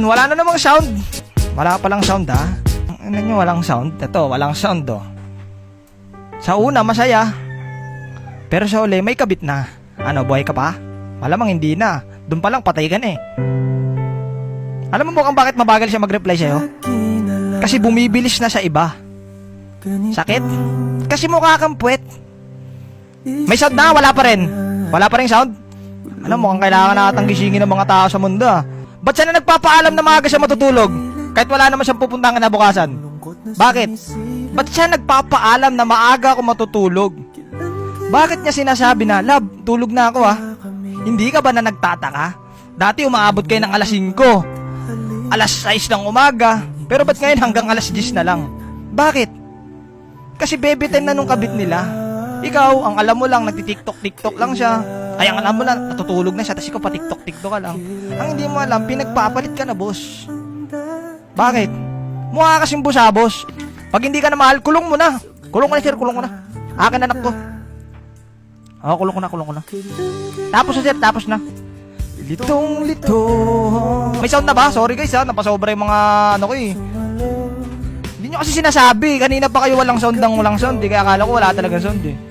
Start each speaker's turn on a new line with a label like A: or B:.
A: Wala na namang sound. Wala palang sound ha. Ano nyo, walang sound? Ito, walang sound oh. Sa una, masaya. Pero sa uli, may kabit na. Ano, buhay ka pa? Malamang hindi na. Doon pa lang, patay ka na eh. Alam mo kung bakit mabagal siya mag-reply sa'yo? Kasi bumibilis na sa iba. Sakit? Kasi mukha kang puwet. May sound na, wala pa rin. Wala pa rin sound? Ano, mukhang kailangan natang gisingin ng mga tao sa mundo ah. Ba't siya na nagpapaalam na maaga siya matutulog? Kahit wala naman siyang pupuntahan kinabukasan. Bakit? Ba't siya nagpapaalam na maaga ako matutulog? Bakit niya sinasabi na, love, tulog na ako ah? Hindi ka ba na nagtataka? Dati umaabot kayo ng alas 5, alas 6 ng umaga, pero ba't ngayon hanggang alas 10 na lang? Bakit? Kasi baby time na nung kabit nila. Ikaw, ang alam mo lang, nagtitiktok-tiktok lang siya. Ay, ang alam mo lang, natutulog na siya, tapos ikaw pa tiktok-tiktok ka lang. Ang hindi mo alam, pinagpapalit ka na, boss. Bakit? Mukha kasing busabos. Pag hindi ka na mahal, kulong mo na. Kulong ko na, sir, kulong ko na. Akin anak ko. Oo, kulong ko na. Tapos na, sir, tapos na. Litong-lito. May sound na ba? Sorry guys ha, napasobra yung mga ano ko eh. Hindi nyo kasi sinasabi. Kanina pa kayo walang sound ng walang sound. Di kaya akala ko wala talagang sound eh.